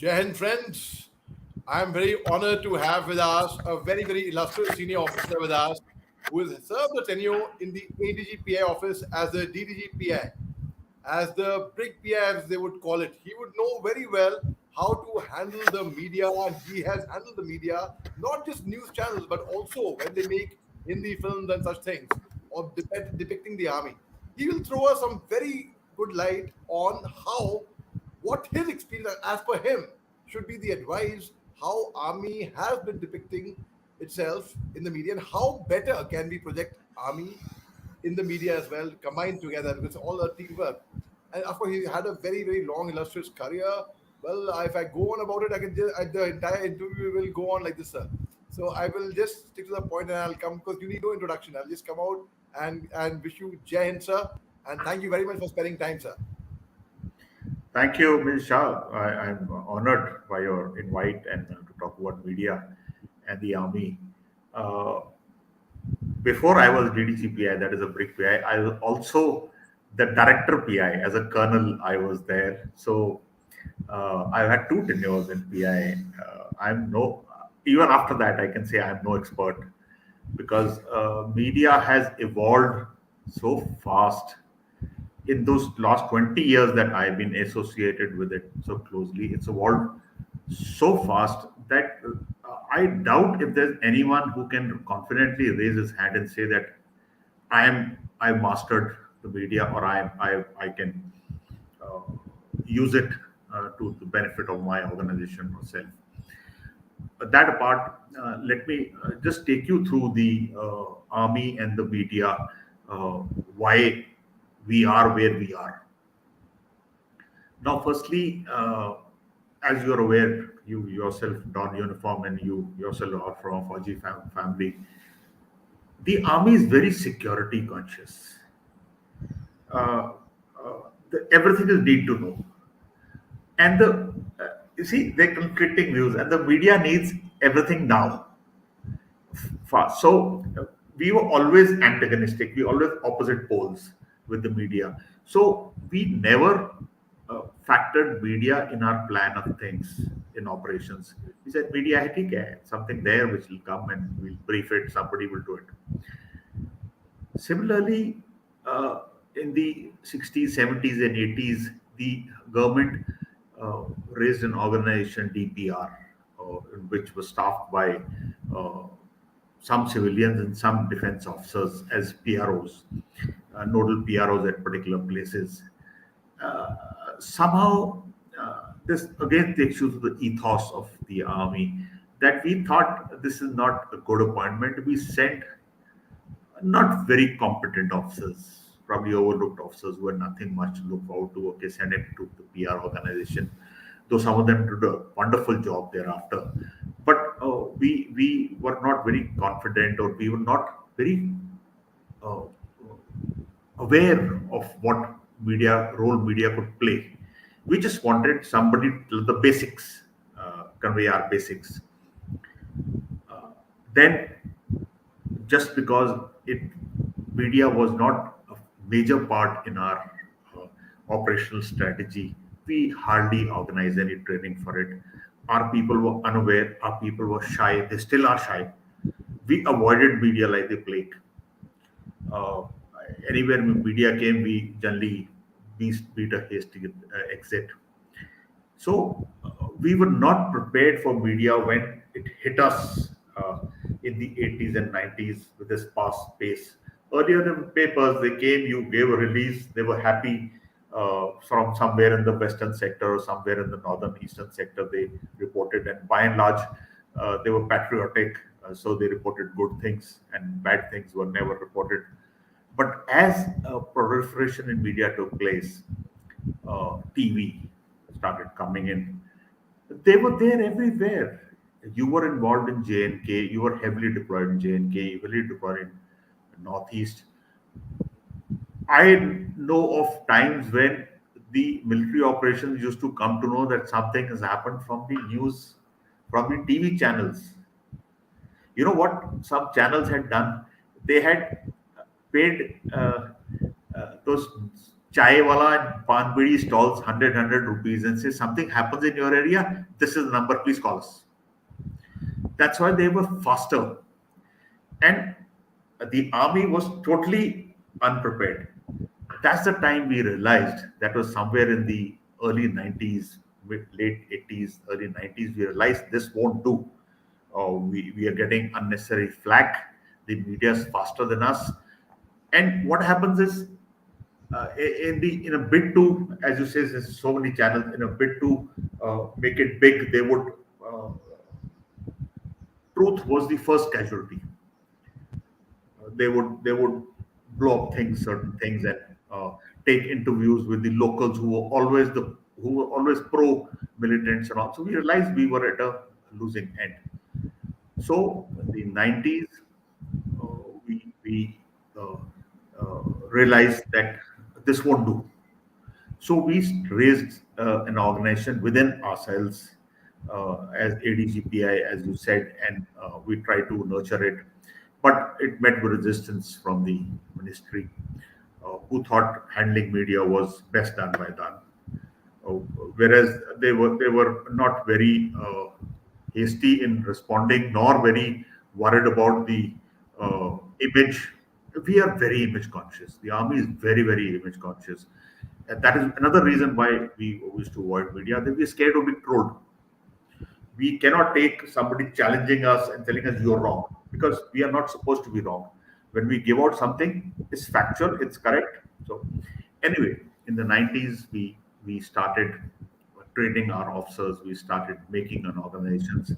Jai Hind, friends. I'm very honored to have with us a very, very illustrious senior officer with us who has served a tenure in the ADGPI office as the DDGPI, as the Brig PI, as they would call it. He would know very well how to handle the media, and he has handled the media, not just news channels, but also when they make Hindi films and such things, or depicting the army. He will throw us some very good light on how what his experience, as per him, should be the advice how army has been depicting itself in the media and how better can we project army in the media as well, combined together. It's all a teamwork. And of course, he had a very, very long, illustrious career. Well, if I go on about it, I can just the entire interview will go on like this, sir. So I will just stick to the point, and I'll come because you need no introduction. I'll just come out and wish you Jai Hind, sir, and thank you very much for spending time, sir. Thank you, Ms. Shah. I'm honored by your invite and to talk about media and the army. Uh, Before I was DDGPI, that is a Brig PI, I was also the director PI. As a colonel, I was there. So I've had two tenures in PI. I'm no, even after that, I can say I'm no expert because media has evolved so fast in those last 20 years that I've been associated with it so closely. It's evolved so fast that I doubt if there's anyone who can confidently raise his hand and say that I mastered the media or I can uh, use it to the benefit of my organization or self. That apart, let me just take you through the army and the media, uh, why we are where we are. Now, firstly, as you're aware, you yourself don uniform and you yourself are from a Fauji family. The army is very security conscious. Uh, Everything is need to know, and you see they're conflicting views, and the media needs everything now fast. So we were always antagonistic. We always opposite poles with the media. So we never factored media in our plan of things in operations. We said media hai theek hai, something there which will come and we'll brief it. Somebody will do it. Similarly, in the 60s, 70s, and 80s, the government raised an organization, DPR, which was staffed by uh, some civilians and some defense officers as PROs, nodal PROs at particular places. Uh, Somehow, this again takes you to the ethos of the army that we thought this is not a good appointment. We sent not very competent officers, probably overlooked officers who had nothing much to look forward to. Okay, send him to the PR organization, though some of them did a wonderful job thereafter. But we were not very confident, or we were not very uh, aware of what media role media could play. We just wanted somebody to the basics, convey our basics. Then just because it media was not a major part in our uh, operational strategy, we hardly organized any training for it. Our people were unaware, our people were shy, they still are shy. We avoided media like the plague. uh, Anywhere media came, we generally beat a hasty exit. So we were not prepared for media when it hit us in the 80s and 90s with this fast pace. Earlier, the papers, they came, you gave a release, they were happy from somewhere in the western sector or somewhere in the northern eastern sector, they reported. And by and large, they were patriotic, so they reported good things and bad things were never reported. But as proliferation in media took place, TV started coming in. They were there everywhere. You were involved in JNK. You were heavily deployed in JNK. Heavily deployed in Northeast. I know of times when the military operations used to come to know that something has happened from the news, from the TV channels. You know what some channels had done? They had paid those chai wala and pan bidi stalls 100 rupees and say something happens in your area. This is the number. Please call us. That's why they were faster, and the army was totally unprepared. That's the time we realized, that was somewhere in the early 90s, late 80s, early 90s. We realized this won't do. We are getting unnecessary flack. The media is faster than us. And what happens is, in a bid to, as you say, there's so many channels, in a bid to make it big, they would, truth was the first casualty. They would blow up things, certain things, and take interviews with the locals who were always pro militants and all. So we realized we were at a losing end. So in the 90s, uh, we uh, realized that this won't do. So we raised an organization within ourselves as ADGPI, as you said, and we tried to nurture it. But it met with resistance from the ministry, who thought handling media was best done by done. Uh, Whereas they were not very hasty in responding, nor very worried about the image. We are very image conscious. The army is very image conscious, and that is another reason why we wish to avoid media. That we're scared of being trolled. We cannot take somebody challenging us and telling us you're wrong, because we are not supposed to be wrong. When we give out something, it's factual, it's correct. So anyway, in the 90s, we started training our officers, we started making an organizations,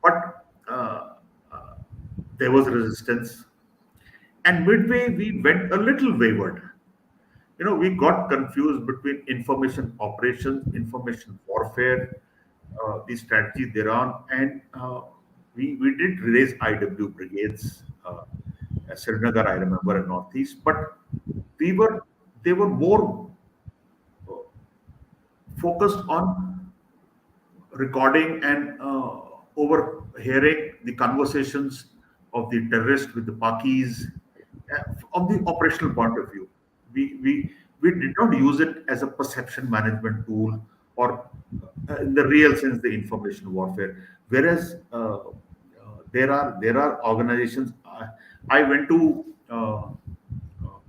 but there was resistance, and midway we went a little wayward. We got confused between information operations, information warfare, the strategy thereon, and we did raise IW brigades, Srinagar, I remember, in Northeast, but we were they were more uh, focused on recording and overhearing the conversations of the terrorists with the Pakis. From the operational point of view, we did not use it as a perception management tool, or in the real sense, the information warfare. Whereas there are organizations. I went to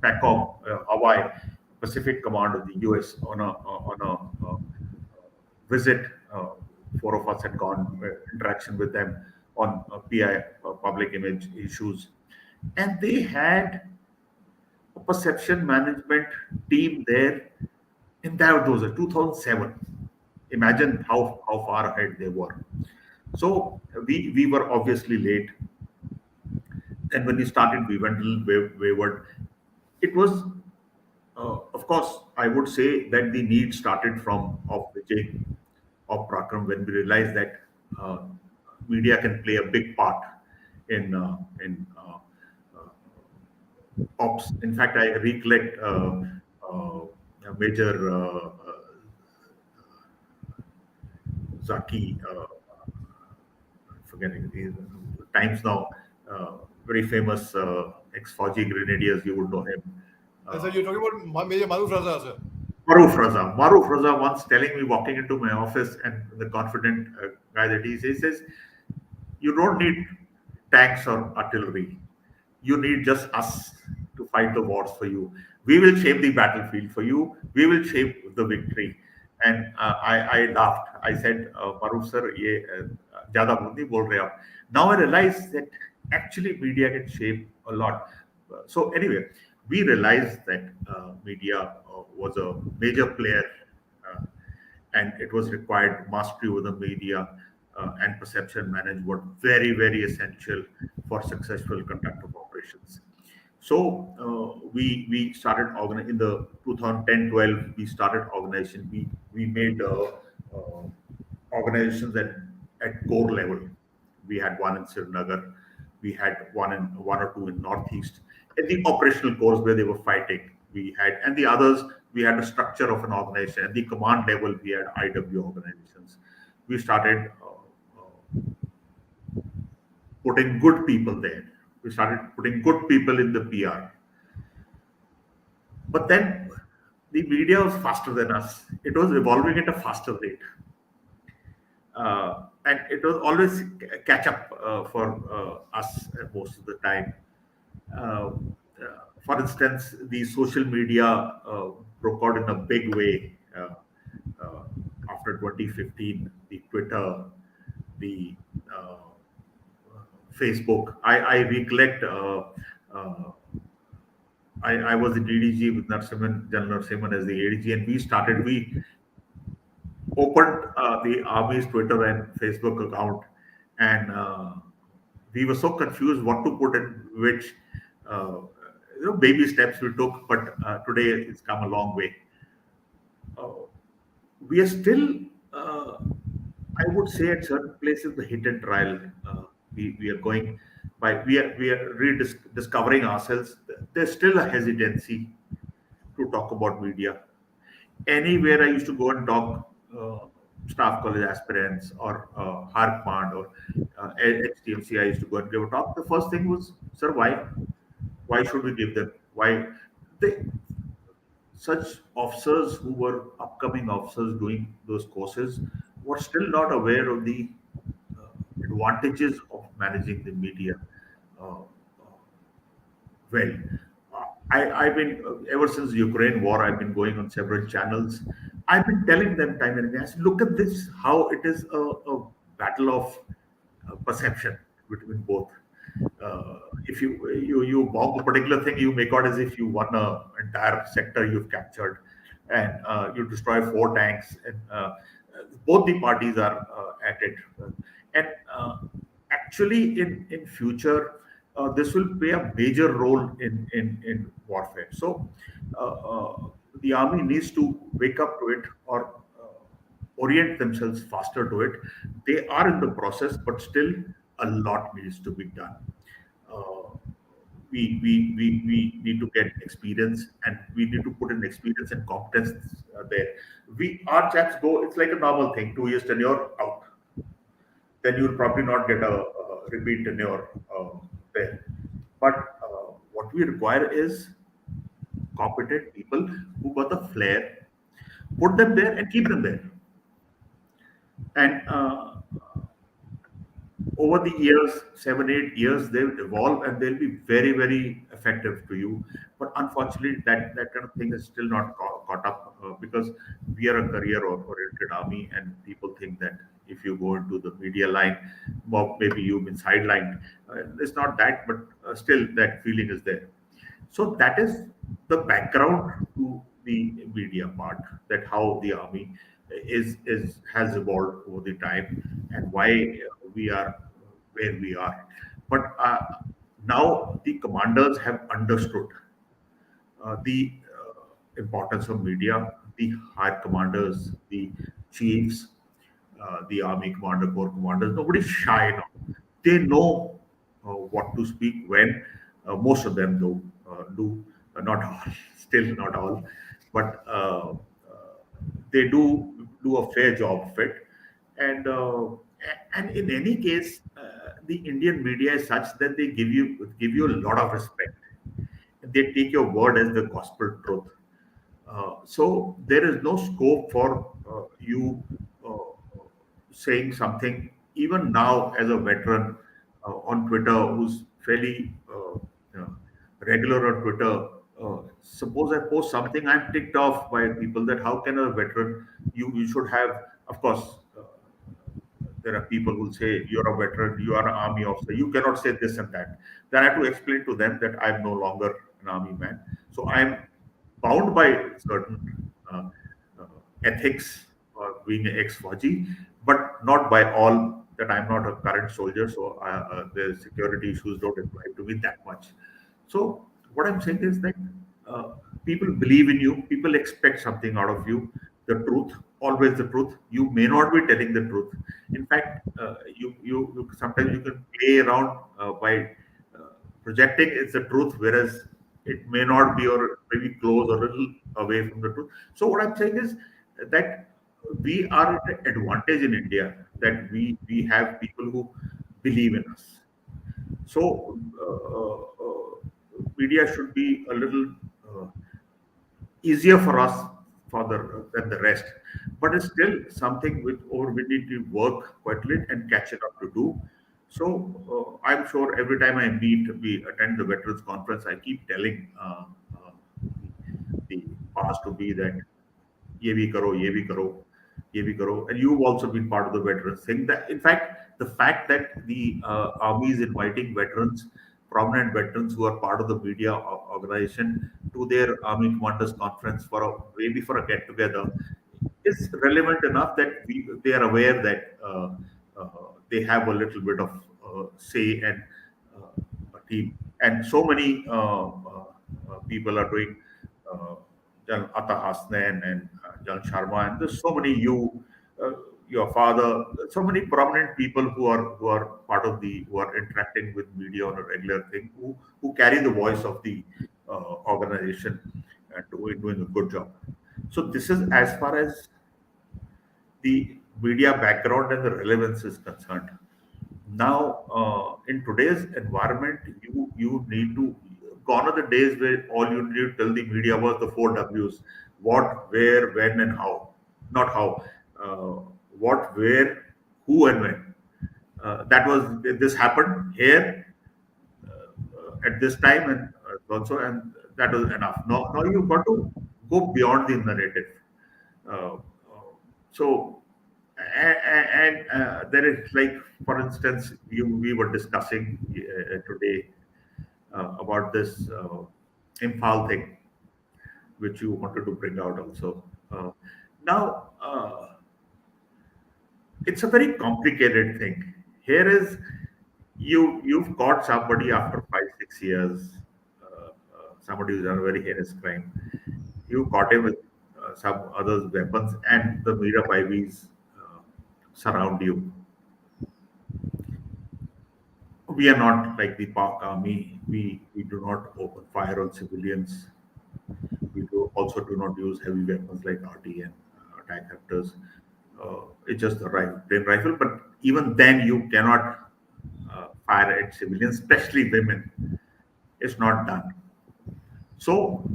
PACOM, Hawaii, Pacific Command of the U.S. on a visit. Four of us had gone, interaction with them on PI, public image issues, and they had a perception management team there in that those are 2007. Imagine how far ahead they were. So we were obviously late, and when we started, we went a little wayward. It was, of course, I would say that the need started from of Vijay, of Prakram, when we realized that uh, media can play a big part in ops. In fact, I recollect Major Zaki, forgetting the times now, very famous ex-Fauji grenadiers, you would know him. And so Uh, you're talking about Major Maruf Raza, sir. Maruf Raza once telling me, walking into my office, and the confident guy that he says, you don't need tanks or artillery. You need just us to fight the wars for you. We will shape the battlefield for you. We will shape the victory. And I laughed. I said, Maruf sir, ye ज़्यादा नहीं बोल रहे आप. Now I realize that actually media can shape a lot. So anyway, we realized that media was a major player, uh, and it was required mastery over the media, and perception management were very essential for successful conduct of operations. So we started in the 2010-12. We started organization. We made organizations at core level. We had one in Srinagar. We had one or two in Northeast. At the operational cores where they were fighting, we had, and the others, we had a structure of an organization. At the command level, we had IW organizations. We started putting good people there. We started putting good people in the PR. But then the media was faster than us. It was evolving at a faster rate, and it was always catch up for us most of the time. Uh, for instance, the social media broke out in a big way uh, after 2015. The Twitter, the Facebook. I recollect. Uh, I was the DDG with Narsimhan, General Narsimhan as the ADG, and we opened the army's Twitter and Facebook account, and we were so confused what to put in which. Uh, baby steps we took, but today it's come a long way. Uh, we are still, uh, I would say, at certain places the hit and trial. We are going by we are rediscovering ourselves. There's still a hesitancy to talk about media. Anywhere I used to go and talk staff college aspirants or Harkmand or HTMC, I used to go and give a talk. The first thing was, sir, why? Why should we give them? Why? They, such officers who were upcoming officers doing those courses were still not aware of the uh, advantages of managing the media uh, well. I've been, ever since the Ukraine war, I've been going on several channels. I've been telling them time and again, I said, look at this, how it is a battle of perception between both. If you bomb a particular thing, you make out as if you won a entire sector you've captured, and you destroy four tanks, and both the parties are at it. And actually, in future, this will play a major role in warfare. So, the army needs to wake up to it or orient themselves faster to it. They are in the process, but still a lot needs to be done. Uh, we need to get experience, and we need to put in experience and competence there. Our chaps go, it's like a normal thing, 2 years tenure out, then you'll probably not get a repeat tenure there. But what we require is competent people who got the flair, put them there and keep them there. And over the years, 7, 8 years, they will evolve and they'll be very, very effective to you. But unfortunately, that kind of thing is still not caught up because we are a career-oriented army, and people think that if you go into the media line, well, maybe you've been sidelined. It's not that, but still that feeling is there. So that is the background to the media part, that how the army is has evolved over the time and why we are where we are. But now the commanders have understood the importance of media. The higher commanders, the chiefs, the army commander, corps commanders, nobody's shy now. They know what to speak when. Most of them do, not all, still not all, but they do a fair job of it. And in any case, the Indian media is such that they give you a lot of respect. They take your word as the gospel truth. So there is no scope for you saying something, even now as a veteran on Twitter, who's fairly regular on Twitter. Suppose I post something, I'm ticked off by people that how can a veteran, you should have, of course, there are people who will say you're a veteran, you are an army officer, you cannot say this and that. Then I have to explain to them that I'm no longer an army man. So I'm bound by certain uh, uh, ethics being an ex-Faji, but not by all, that I'm not a current soldier. So the security issues don't apply to me that much. So what I'm saying is that uh, people believe in you, people expect something out of you, the truth, always the truth. You may not be telling the truth. In fact, you sometimes you can play around by projecting it's the truth, whereas it may not be, or maybe close or a little away from the truth. So what I'm saying is that we are at an advantage in India, that we have people who believe in us. So media should be a little uh, easier for us for than the rest. But it's still something which or we need to work quite late and catch it up to do. So I'm sure every time we attend the veterans conference, I keep telling the, the past to be that ये भी करो, ये भी करो, ये भी करो. And you've also been part of the veterans thing. That, in fact, the fact that the army is inviting veterans, prominent veterans who are part of the media organization to their army commanders conference for a maybe for a get together is relevant enough that they are aware that uh, they have a little bit of say and a team. And so many people are doing uh, Jan Atta Hasnain and Jan Sharma, and there's so many uh, your father, so many prominent people who are part of the who are interacting with media on a regular thing, who carry the voice of the organization and doing a good job. So this is as far as the media background and the relevance is concerned. Now, in today's environment, you need to gone are the days where all you need to tell the media was the four W's: what, where, when, and how. Not how. What, where, who, and when. That was this happened here at this time and also, and that was enough. Now you've got to go beyond the narrative. Uh, uh, so, and there is like, for instance, we were discussing today about this Imphal thing, which you wanted to bring out also. Now, it's a very complicated thing. Here is you've caught somebody after 5 6 years, somebody who's done a very heinous crime. You caught him with some others' weapons, and the Mira Paivis surround you. We are not like the Pak army. We do not open fire on civilians. Also do not use heavy weapons like RT and attack vectors. It's just a rifle, plain rifle. But even then, you cannot fire at civilians, especially women. It's not done. So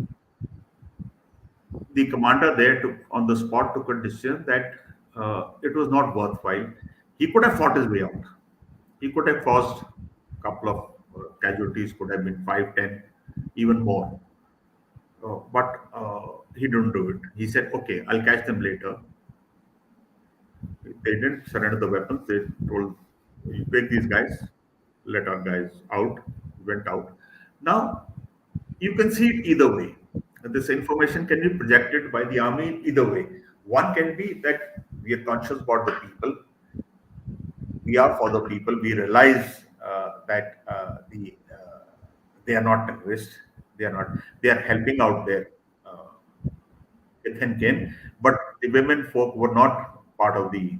the commander there took on the spot took a decision that it was not worthwhile. He could have fought his way out. He could have caused a couple of casualties, could have been 5, 10, even more. But he didn't do it. He said, "Okay, I'll catch them later." They didn't surrender the weapons. They told, "You take these guys, let our guys out." Went out. Now you can see it either way. This information can be projected by the army either way. One can be that we are conscious about the people. We are for the people. We realize that they are not terrorists. They are not. They are helping out their kith and kin, but the women folk were not part of the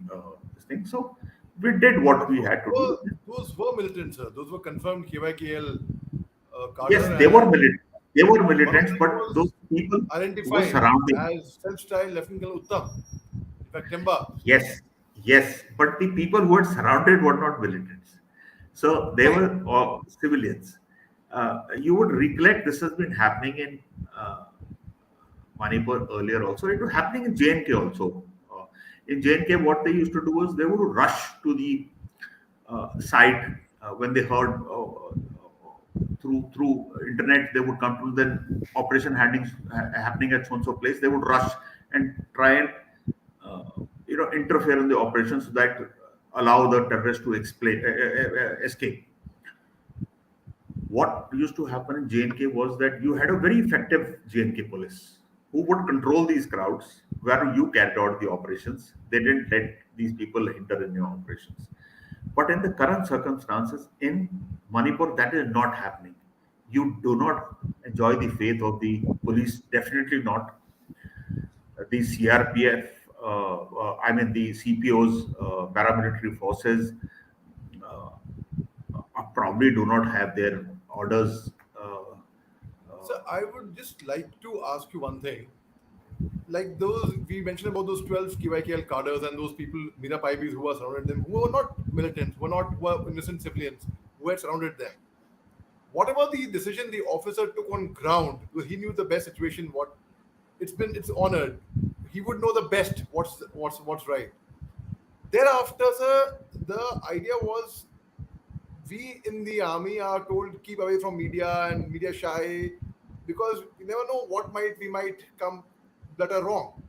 this thing. So we did what we had to do. Those were militants, sir. Those were confirmed KYKL Yes, cadre, they were and militant. They were one of militants, them but was those people who were identified surrounding. as self-styled Lieutenant Colonel Uttam. In fact, Timba. Yes, yes, but the people who were surrounded were not militants. So they Right. were civilians. You would recollect this has been happening in Manipur earlier also. It was happening in J&K also. In J&K, what they used to do was they would rush to the site when they heard through internet. They would come to the operation happening at so and so place. They would rush and try and uh, interfere in the operation so that allow the terrorists to escape. What used to happen in J&K was that you had a very effective J&K police who would control these crowds where you carried out the operations. They didn't let these people enter in your operations. But in the current circumstances in Manipur, that is not happening. You do not enjoy the faith of the police, definitely not. The CRPF, I mean the CPOs, paramilitary forces, uh, probably do not have their orders. So I would just like to ask you one thing. Like those we mentioned about those 12 KYKL cadres and those people, Mira Paibis, who were surrounded them, who were not militants, who were innocent civilians who had surrounded them. Whatever the decision the officer took on ground, because he knew the best situation what it's honored. He would know the best what's right. Thereafter, sir, the idea was we in the army are told keep away from media and media shy because you never know what might we might come better wrong.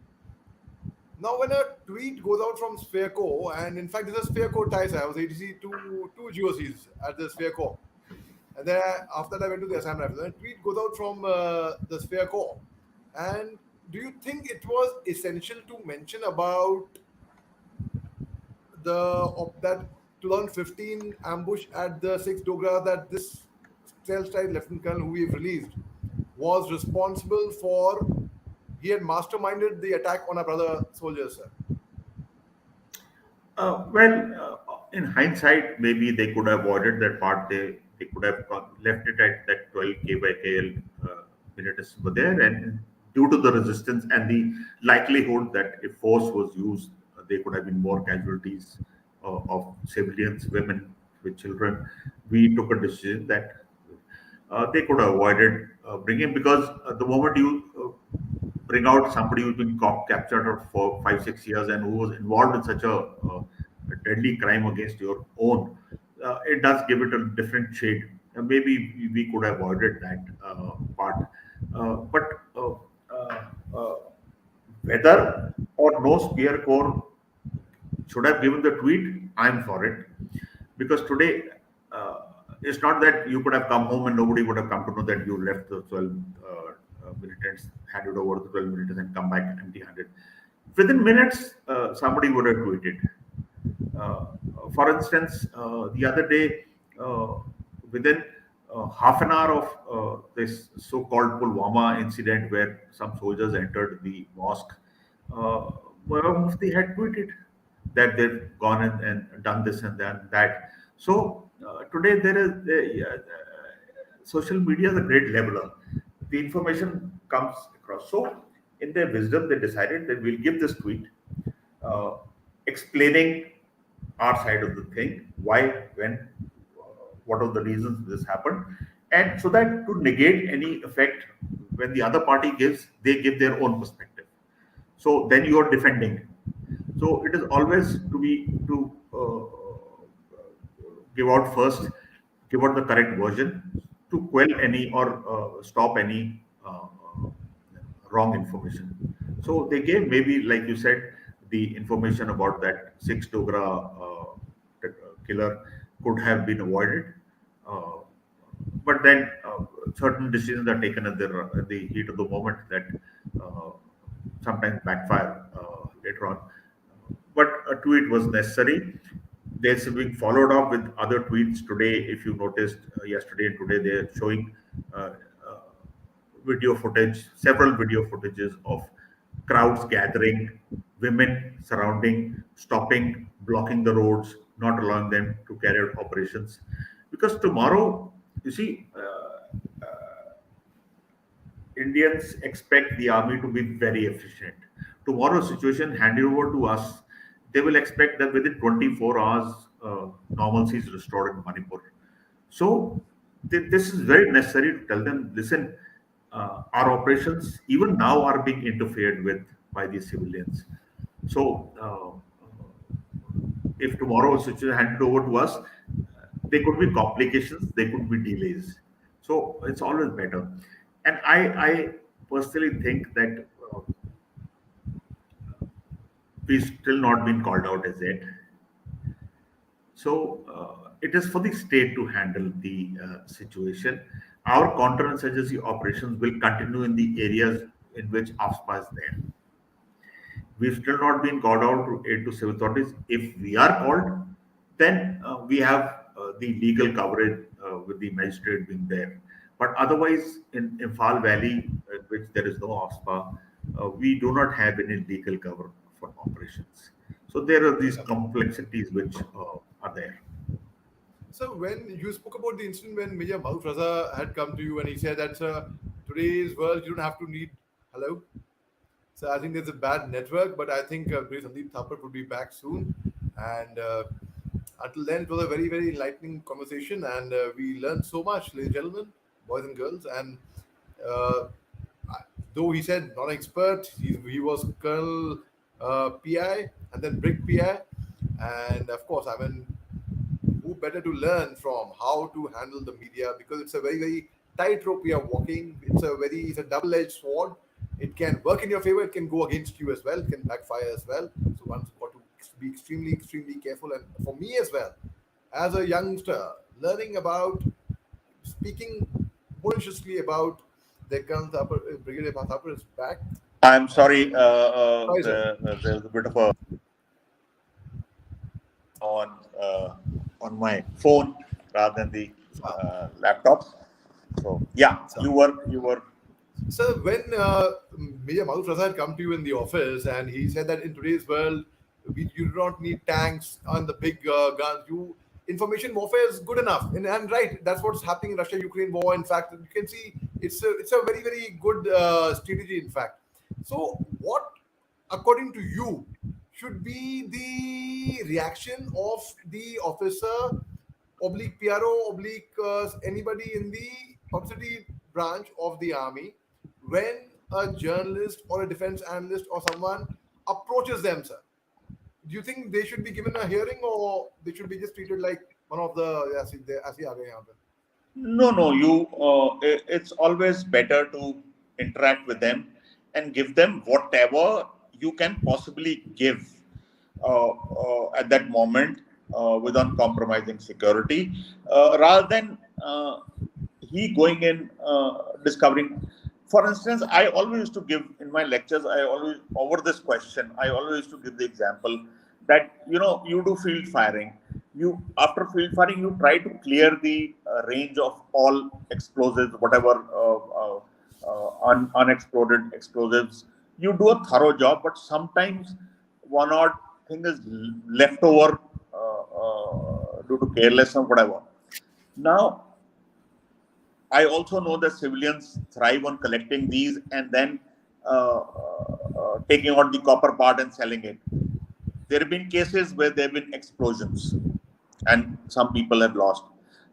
Now, when a tweet goes out from Sphereco, and in fact, there's a Sphereco ties. I was ATC two GOCs at the Sphereco, and then after that, I went to the Assam Rifles. And a tweet goes out from the Sphereco, and do you think it was essential to mention about the of that 2015 ambush at the 6th Dogra that this stealth style Lieutenant Colonel who we've released was responsible for? He had masterminded the attack on our brother soldiers, sir. In hindsight, maybe they could have avoided that part. They could have left it at that 12 k by kl minutes were there, and due to the resistance and the likelihood that if force was used, there could have been more casualties of civilians, women with children. We took a decision that they could have avoided bringing, because the moment you bring out somebody who's been captured for 5 6 years and who was involved in such a deadly crime against your own, it does give it a different shade. Maybe we could have avoided that part, but whether or no spear corps should have given the tweet, I'm for it, because today it's not that you could have come home and nobody would have come to know that you left the 12 militants, handed over the 12 militants, and come back empty-handed. Within minutes, somebody would have tweeted. Uh, for instance, the other day, within half an hour of this so-called Pulwama incident, where some soldiers entered the mosque, uh, Mufti had tweeted that they've gone and done this and done that. So today there is social media is a great leveler. The information comes across. So in their wisdom, they decided that we'll give this tweet uh, explaining our side of the thing, why, when, what are the reasons this happened, and so that to negate any effect when the other party gives, they give their own perspective. So then you are defending. So it is always to be to give out first, give out the correct version to quell any or stop any wrong information. So they gave, maybe like you said, the information about that six Dogra killer could have been avoided. Uh, but then certain decisions are taken at the heat of the moment that uh, sometimes backfire later on. But a tweet was necessary. They're being followed up with other tweets today. If you noticed, yesterday and today, they're showing uh, uh, video footage, several video footages of crowds gathering, women surrounding, stopping, blocking the roads, not allowing them to carry out operations. Because tomorrow, you see, Indians expect the army to be very efficient. Tomorrow's situation handed over to us, they will expect that within 24 hours, normalcy is restored in Manipur. So this is very necessary to tell them, listen, our operations even now are being interfered with by the civilians. So if tomorrow a situation handed over to us, there could be complications, there could be delays. So it's always better. And I personally think that we've still not been called out as yet. So it is for the state to handle the situation. Our counterinsurgency operations will continue in the areas in which AFSPA is there. We've still not been called out to aid to civil authorities. If we are called, then we have the legal coverage with the magistrate being there. But otherwise, in Imphal Valley, in which there is no AFSPA, we do not have any legal cover for operations. So there are these Yeah. complexities which are there. So when you spoke about the incident when Major Mahmood Raza had come to you and he said that today's world you don't have to need hello. So I think there's a bad network, but I think Brig Sandeep Thapar will be back soon. And until then, it was a very enlightening conversation, and we learned so much, ladies and gentlemen, boys and girls. And uh, though he said not an expert, he was Colonel PI and then Brig PI. And of course, I mean, who better to learn from how to handle the media, because it's a very, very tightrope we are walking. It's a double-edged sword. It can work in your favor, it can go against you as well, it can backfire as well. So one's got to be extremely, extremely careful. And for me as well, as a youngster, learning about speaking maliciously about the Colonel Thapar, Brigadier Thapar is back. I'm And sorry, sorry, sir. there's a bit of a on uh, on my phone rather than the laptop. So yeah, So, you were. so when Major Mohammed Ali Shah had come to you in the office and he said that in today's world, you do not need tanks and the big guns. Information warfare is good enough, and right, that's what's happening in Russia-Ukraine war. In fact, you can see it's a very, very good strategy. In fact, so what, according to you, should be the reaction of the officer oblique PRO oblique anybody in the publicity branch of the army when a journalist or a defense analyst or someone approaches them, sir? Do you think they should be given a hearing, or they should be just treated like one of the ऐसे आ गए यहाँ पे? No, no, it's always better to interact with them and give them whatever you can possibly give at that moment without compromising security, rather than he going in discovering. For instance, I always used to give in my lectures, I always, over this question, I always used to give the example that, you do field firing. After field firing, you try to clear the range of all explosives, whatever unexploded explosives. You do a thorough job, but sometimes one odd thing is left over due to carelessness or whatever. Now, I also know that civilians thrive on collecting these and then taking out the copper part and selling it. There have been cases where there have been explosions and some people have lost.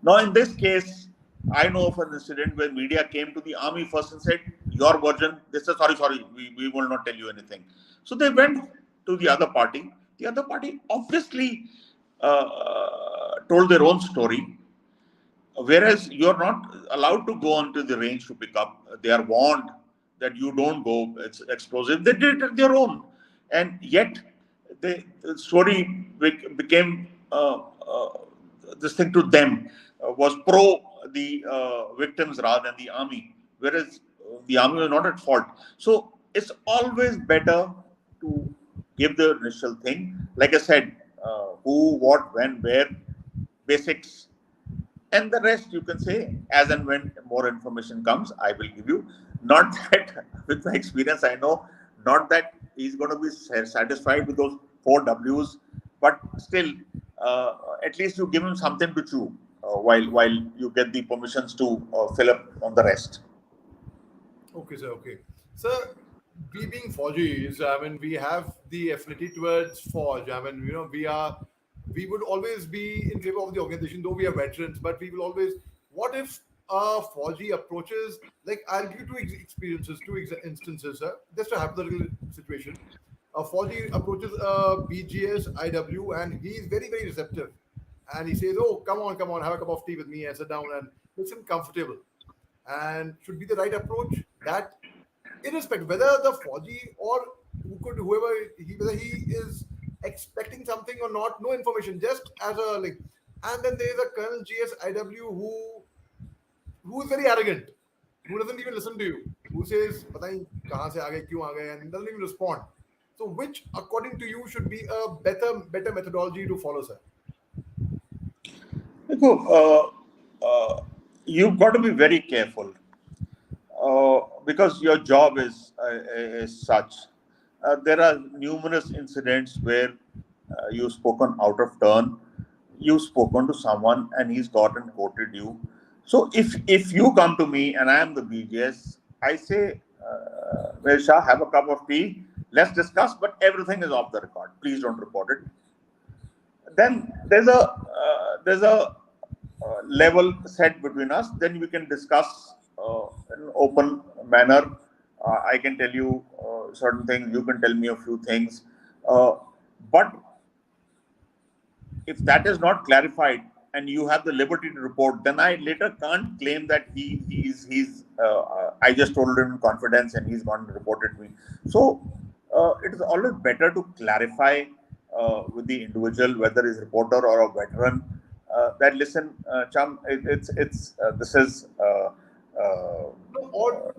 Now, in this case, I know of an incident where media came to the army first and said, your version, they said, sorry, we will not tell you anything. So they went to the other party. The other party obviously told their own story. Whereas you're not allowed to go onto the range to pick up. They are warned that you don't go, it's explosive. They did it their own. And yet, the story became this thing to them was pro the victims rather than the army. Whereas the army was not at fault. So it's always better to give the initial thing. Like I said, who, what, when, where, basics, and the rest you can say as and when more information comes, I will give you. Not that, with my experience, I know not that he's going to be satisfied with those 4 Ws, but still, at least you give him something to chew while you get the permissions to fill up on the rest. Okay, sir. Okay, sir. We being Fauji's, I mean, we have the affinity towards Fauj. I mean, we would always be in favor of the organization, though we are veterans. But we will always. What if a Fauji approaches? Like, I'll give you two instances, sir. Just a hypothetical situation. A Fauji approaches a BGS IW, and he is very, very receptive. And he says, "Oh, come on, have a cup of tea with me and sit down and listen comfortable." And should be the right approach. That, irrespective whether the Fauji or whether he is expecting something or not, no information, just as a link. And then there is a Colonel GSIW who is very arrogant, who doesn't even listen to you, who says, "पता नहीं कहाँ से आ गए, क्यों आ गए," and doesn't even respond. So, which, according to you, should be a better methodology to follow, sir? You've got to be very careful because your job is such. There are numerous incidents where you've spoken out of turn, you've spoken to someone and he's got and quoted you. So if you come to me and I am the BGS, I say, Major Shah, have a cup of tea, let's discuss, but everything is off the record. Please don't report it. Then there's a level set between us. Then we can discuss in an open manner I can tell you certain things. You can tell me a few things. Uh, but if that is not clarified and you have the liberty to report, then I later can't claim that he's I just told him in confidence and he's gone and reported me. So it is always better to clarify with the individual, whether he's a reporter or a veteran, that listen, chum, it's this is No, or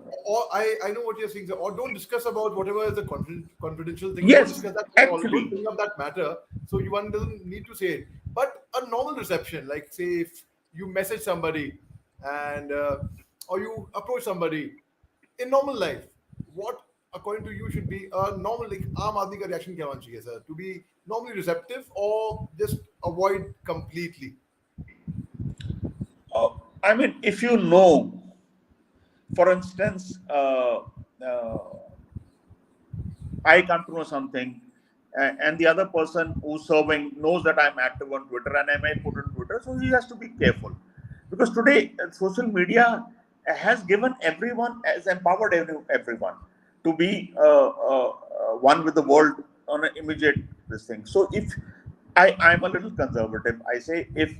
I know what you're saying, sir. Or don't discuss about whatever is the confidential thing. Don't yes, discuss that at all. Don't actually. bring up that matter. So you one doesn't need to say it. But a normal reception, like say if you message somebody and or you approach somebody in normal life, what according to you should be a normal like आम आदमी का reaction क्या होना चाहिए, sir? To be normally receptive or just avoid completely? uh, I mean, if you know, for instance, I come to know something, and the other person who's serving knows that I'm active on Twitter and I might put on Twitter, so he has to be careful. Because today, social media has given everyone, has empowered everyone to be one with the world on an immediate this thing. So if I'm a little conservative, I say if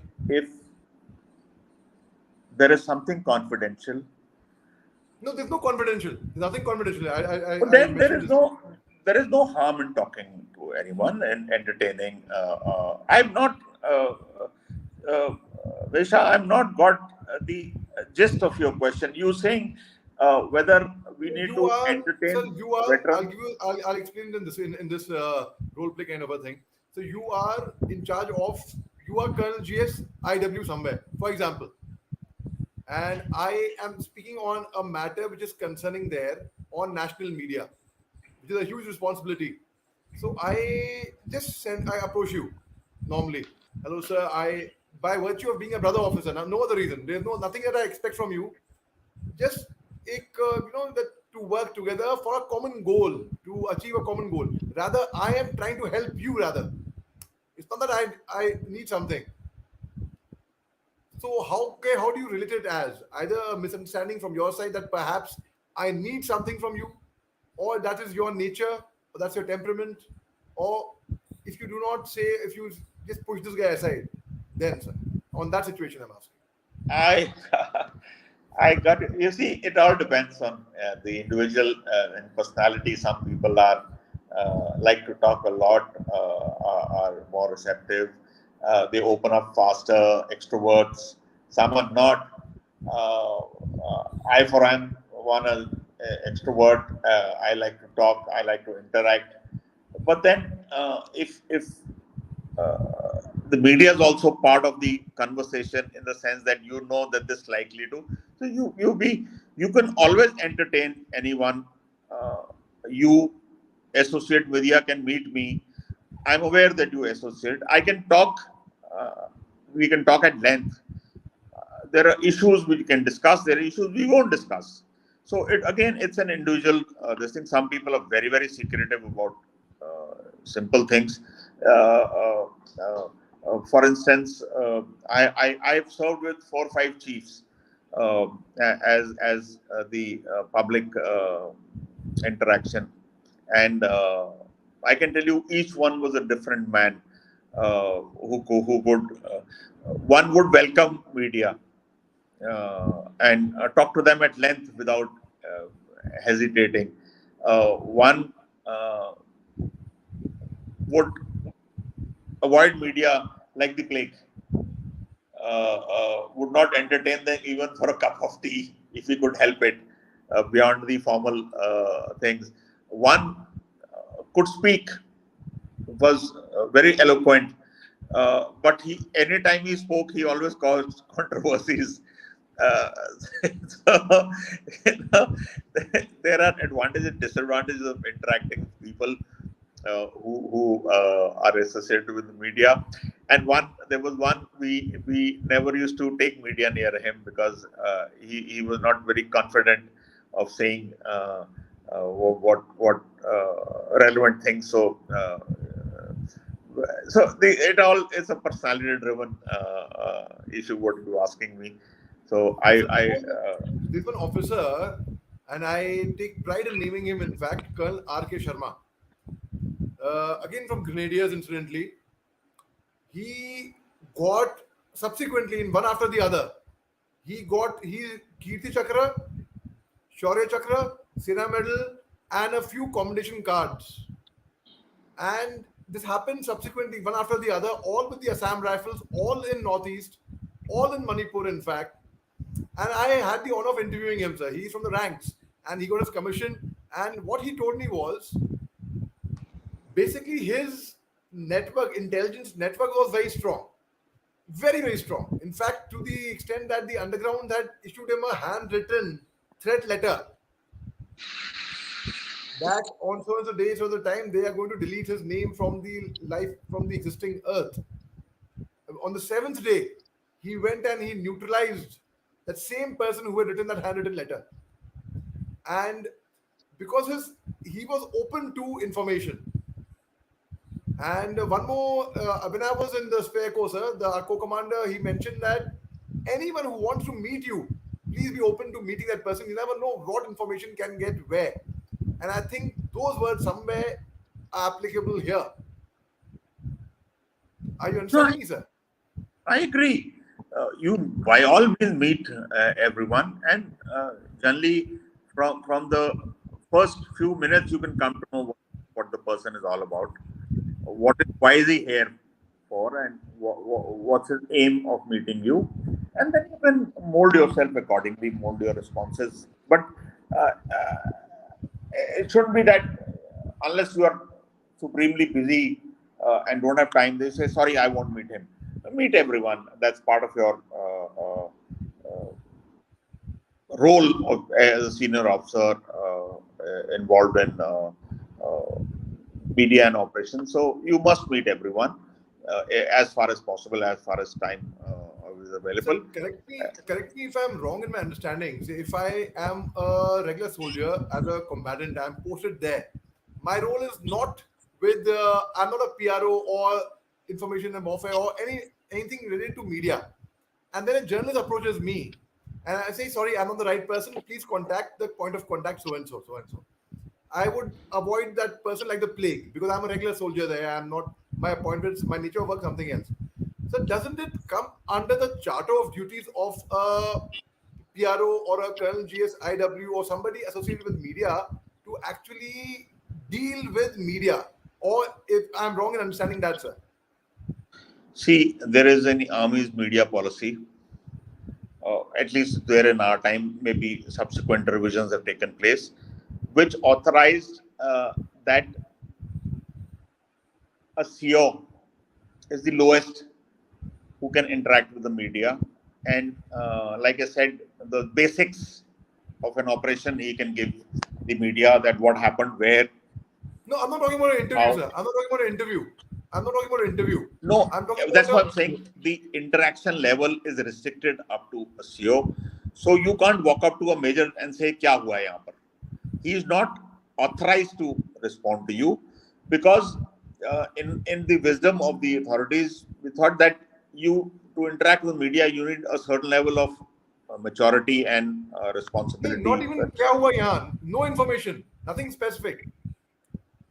there is something confidential, No, there's no confidential. There's nothing confidential. but I then mentioned this. there is no harm in talking to anyone and entertaining. I'm not uh, Vesha, I'm not got the gist of your question. You saying whether we need You to are, sir. entertain You are. I'll veterans? give you. I'll explain it in this role play kind of a thing. So you are in charge of. You are Colonel GS IW somewhere, for example, and I am speaking on a matter which is concerning there on national media, which is a huge responsibility. So I just send. I approach you normally. Hello, sir. I by virtue of being a brother officer, no other reason. There's no nothing that I expect from you. Just that to work together for a common goal, to achieve a common goal. Rather, I am trying to help you. Rather, it's not that I need something. So how do you relate it as either a misunderstanding from your side that perhaps I need something from you, or that is your nature, or that's your temperament, or if you do not say, if you just push this guy aside, then sir, on that situation I'm asking. I I got it. You see, it all depends on the individual and personality. Some people are like to talk a lot, are more receptive. They open up faster, extroverts. Some are not. I, for one extrovert. I like to talk. I like to interact. But then, if the media is also part of the conversation in the sense that you know that this likely to, so you can always entertain anyone. You associate media can meet me. I'm aware that you associate. I can talk. Uh, we can talk at length. There are issues we can discuss. There are issues we won't discuss. So it again, it's an individual. This thing. Some people are very secretive about simple things. For instance, I've served with 4 or 5 chiefs as the public interaction, and I can tell you each one was a different man who would one would welcome media and talk to them at length without hesitating. One would avoid media like the plague. Would not entertain them even for a cup of tea if he could help it, beyond the formal things. One could speak, was very eloquent, but anytime he spoke, he always caused controversies. Uh, so, you know, there are advantages and disadvantages of interacting with people who are associated with the media. And there was one we never used to take media near him because he was not very confident of saying what relevant things. So it all is a personality driven issue. What you're asking me. So So I there's one officer. and I take pride in naming him, in fact, Colonel R.K. Sharma. Again from Grenadiers, incidentally. He got subsequently in one after the other. He Kirti Chakra, Shaurya Chakra, Sena Medal, and a few commendation cards. And this happened subsequently, one after the other, all with the Assam Rifles, all in Northeast, all in Manipur, in fact. And I had the honor of interviewing him, sir. He's from the ranks, and he got his commission. And what he told me was basically his network, intelligence network was very strong, very, very strong. In fact, to the extent that the underground had issued him a handwritten threat letter that on so and so days or the time they are going to delete his name from the life, from the existing earth. On the seventh day, he went and he neutralized that same person who had written that handwritten letter. And because he was open to information. And one more, when I was in the spare course, sir, the our co-commander, he mentioned that anyone who wants to meet you, please be open to meeting that person. You never know what information can get where. And I think those words somewhere are applicable here. Are you No, understanding me, sir? I agree. You by all means meet everyone, and generally from the first few minutes you can come to know what the person is all about, why is he here for, and what's his aim of meeting you, and then you can mold yourself accordingly, mold your responses. But it shouldn't be that unless you are supremely busy and don't have time, they say, sorry, I won't meet him. Meet everyone. That's part of your role as a senior officer involved in media and operations. So you must meet everyone as far as possible, as far as time is Sir, available. correct me if I'm wrong in my understanding. See, if I am a regular soldier as a combatant, I'm posted there. My role is not with. I'm not a PRO or information and warfare or anything related to media. And then a journalist approaches me, and I say, "Sorry, I'm not the right person. Please contact the point of contact so and so, so and so." I would avoid that person like the plague because I'm a regular soldier there. I'm not, my appointments, my nature of work, something else. So doesn't it come under the charter of duties of a PRO or a Colonel GSIW or somebody associated with media to actually deal with media? Or if I'm wrong in understanding that, sir? See, there is an army's media policy, at least there in our time, maybe subsequent revisions have taken place, which authorized that a CEO is the lowest who can interact with the media. And like I said, the basics of an operation he can give the media, that what happened, where, No, I'm not talking about an interview, how. sir. I'm not talking about an interview. I'm not talking about an interview. No, I'm talking that's about what I'm saying. The interaction level is restricted up to a CEO. So you can't walk up to a major and say, "Kya hua hai yahan par?" He is not authorized to respond to you because in the wisdom of the authorities, we thought that you to interact with media, you need a certain level of maturity and not responsibility. even kya hua yahan. No information. Nothing specific.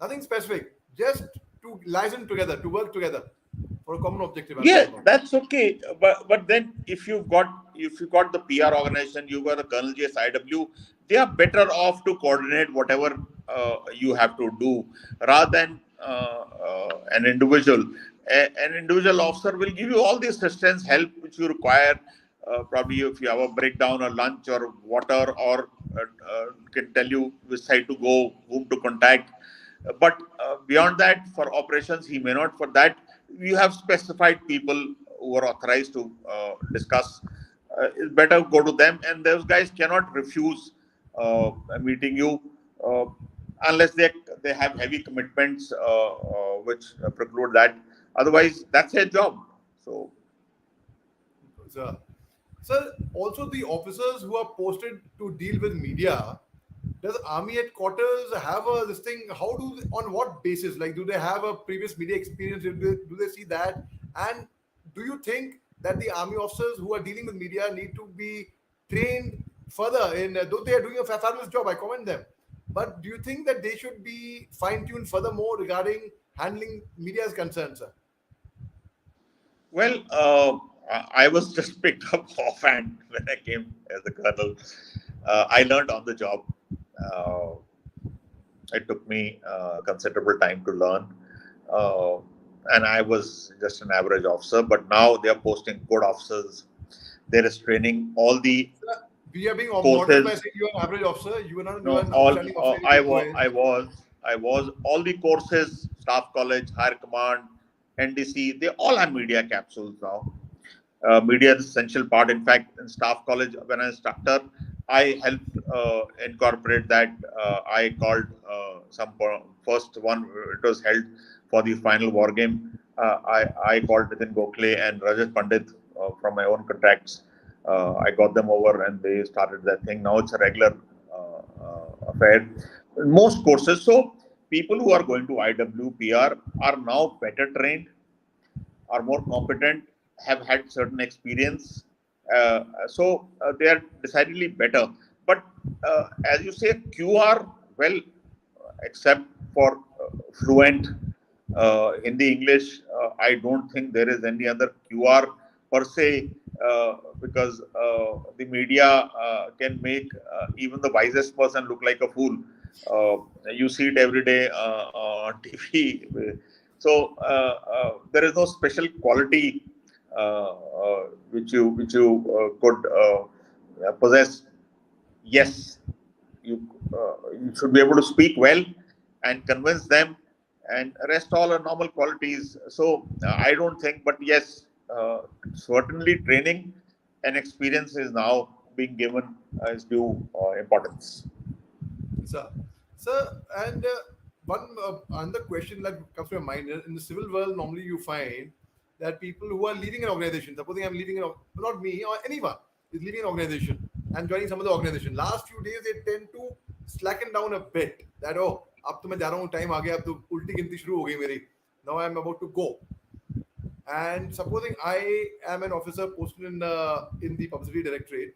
Nothing specific. Just to liaison together, to work together for a common objective. I'm Yeah, talking about. that's okay. But then if you got the PR organization, you got the Colonel GSIW, they are better off to coordinate whatever you have to do rather than an individual. An individual officer will give you all the assistance, help which you require. Probably if you have a breakdown or lunch or water, or can tell you which side to go, whom to contact. But beyond that, for operations, he may not. For that, you have specified people who are authorized to discuss. It's better go to them, and those guys cannot refuse meeting you uh, unless they have heavy commitments which preclude that. Otherwise, that's their job. So Sir, sir, also the officers who are posted to deal with media, does army headquarters have a this thing? How do they, on what basis? Like, do they have a previous media experience? Do they see that? And do you think that the army officers who are dealing with media need to be trained further in, though they are doing a fabulous job, I commend them. But do you think that they should be fine-tuned furthermore regarding handling media is concerned, sir? Well, I was just picked up offhand when I came as a colonel. I learned on the job. Uh, it took me considerable time to learn. Uh, and I was just an average officer, but now they are posting good officers. There is training. All the Sir, we are being modest by courses. saying you are an average officer. You are No, an all outstanding officer. You need to go in. I was all the courses, staff college, higher command, NDC. They all have media capsules now. Media is essential part. In fact, in staff college, when I was instructor, I helped incorporate that. I called first one. It was held for the final war game. I called Nitin Gokhale and Rajat Pandit from my own contacts. I got them over and they started that thing. Now it's a regular affair. Most courses. So people who are going to IWPR are now better trained, are more competent, have had certain experience. They are decidedly better. But as you say, QR, well, except for fluent Hindi English, I don't think there is any other QR per se, because the media can make even the wisest person look like a fool. You see it every day on TV. So there is no special quality which you could possess. Yes, you should be able to speak well and convince them, and rest all are normal qualities. So I don't think, but yes, certainly training and experience is now being given as due importance. Sir, sir, and one another question that comes to my mind, in the civil world, normally you find that people who are leading an organization, supposing I'm leading not me or anyone is leading an organization and joining some other organization. Last few days they tend to slacken down a bit. That अब तो मैं जा रहा हूँ, time आ गया, अब तो उल्टी गिनती शुरू हो गई मेरी. Now I'm about to go. And supposing I am an officer posted in the publicity directorate,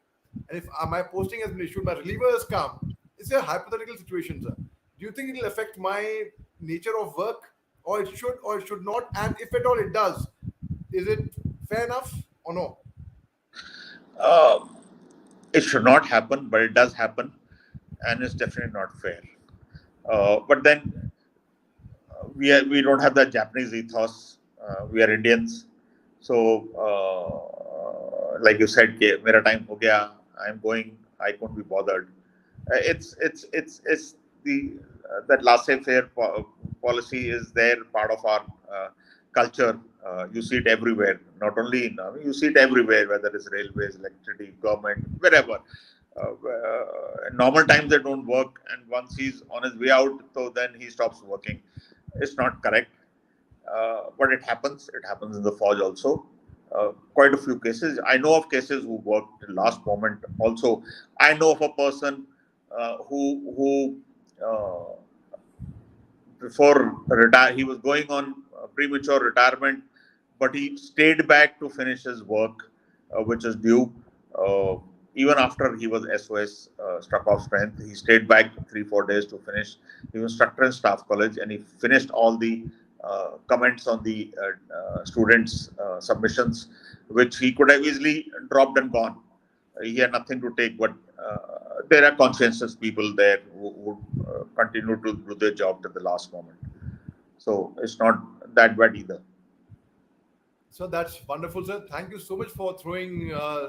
and if my posting has been issued, my reliever has come. It's a hypothetical situation, sir. Do you think it will affect my nature of work, or it should not? And if at all it does, is it fair enough or no? Uh, it should not happen, but it does happen, and it's definitely not fair. But then we don't have that Japanese ethos. We are Indians, so like you said, "Ke, mera time ho gaya. I'm going. I couldn't be bothered." It's the that laissez-faire policy is there, part of our culture. You see it everywhere, not only in you see it everywhere, whether it's railways, electricity, government, wherever. Normal times they don't work, and once he's on his way out, so then he stops working. It's not correct, but it happens. It happens in the forge also. Quite a few cases. I know of cases who worked till last moment. Also, I know of a person who before retire, he was going on premature retirement, but he stayed back to finish his work, which is due. Uh, Even after he was SOS, struck off strength, he stayed back 3 4 days to finish. He was instructor in staff college, and he finished all the comments on the students' submissions, which he could have easily dropped and gone. He had nothing to take, but there are conscientious people there who would continue to do their job to the last moment. So it's not that bad either. So that's wonderful, sir. Thank you so much for throwing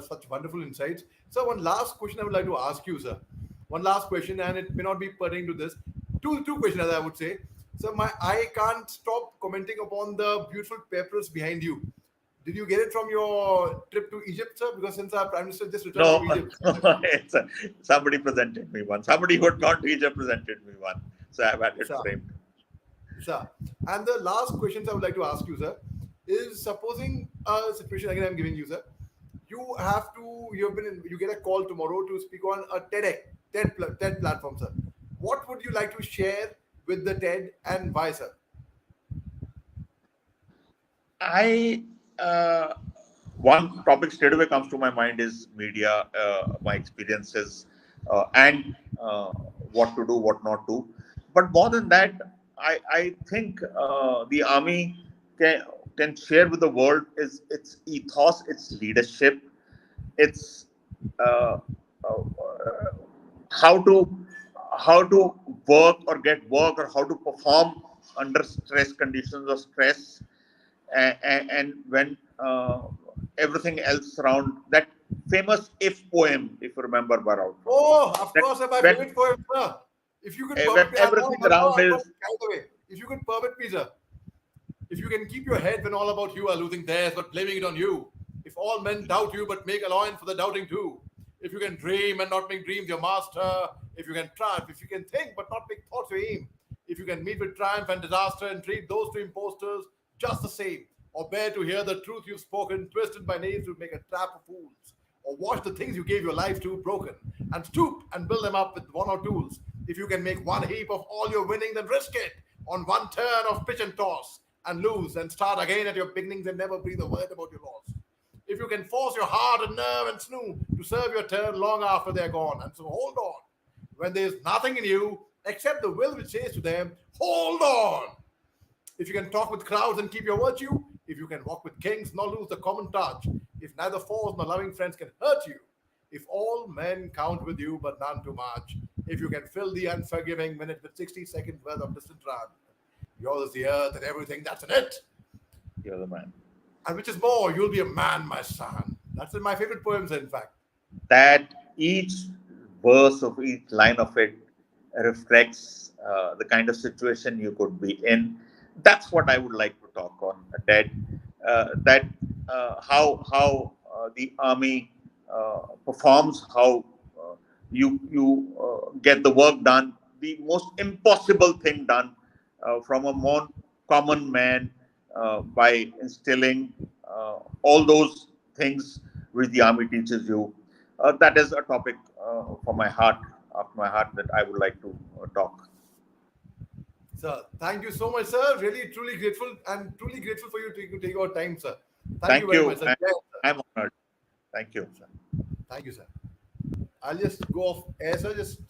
such wonderful insights. So one last question I would like to ask you, sir. One last question, and it may not be pertaining to this. Two questions, as I would say. So I can't stop commenting upon the beautiful papers behind you. Did you get it from your trip to Egypt, sir? Because since our Prime Minister just returned No, from Egypt. somebody presented me one. Somebody who had gone to Egypt presented me one. So I've had it Sir, framed. sir. And the last questions I would like to ask you, sir, is supposing a situation again I'm giving you, sir. You get a call tomorrow to speak on a TED platform, sir. What would you like to share with the TED and why, sir? I One topic straight away comes to my mind is media, my experiences, and what to do, what not to. But more than that, I think the army can, can share with the world is its ethos, its leadership, its uh, uh, how to how to work or get work or how to perform under stress conditions of stress, and when everything else around that famous if poem, if you remember, Bharat, Oh, of that course, my when favorite poem, sir. If you could when permit me, everything around I got is carried away. If you could permit me, sir, if you can keep your head when all about you are losing theirs, but blaming it on you. If all men doubt you, but make allowance for the doubting too. If you can dream and not make dreams your master. If you can triumph, if you can think but not make thoughts your aim. If you can meet with triumph and disaster and treat those two impostors just the same. Or bear to hear the truth you've spoken, twisted by names to make a trap of fools. Or watch the things you gave your life to broken, and stoop and build them up with one or tools. If you can make one heap of all your winning, then risk it on one turn of pitch and toss, and lose and start again at your beginnings and never breathe a word about your loss. If you can force your heart and nerve and snoo to serve your turn long after they're gone, and so hold on when there's nothing in you except the will which says to them, hold on. If you can talk with crowds and keep your virtue, if you can walk with kings, nor lose the common touch, if neither foes nor loving friends can hurt you, if all men count with you but none too much, if you can fill the unforgiving minute with 60 seconds worth of distant run, yours is the earth and everything that's in it. you're the man. And which is more, you'll be a man, my son. That's in my favorite poems, in fact. That each verse of each line of it reflects the kind of situation you could be in. That's what I would like to talk on, Ted. That how the army performs, how you get the work done, the most impossible thing done from a more common man by instilling all those things which the army teaches you. That is a topic for my heart, of my heart, that I would like to talk. Sir, thank you so much, sir. Really, truly grateful and truly grateful for you to take your time, sir. Thank you Thank very you, much, sir. and Yes, I'm honored. Thank you. sir. Thank you, sir. I'll just go off air, sir. Just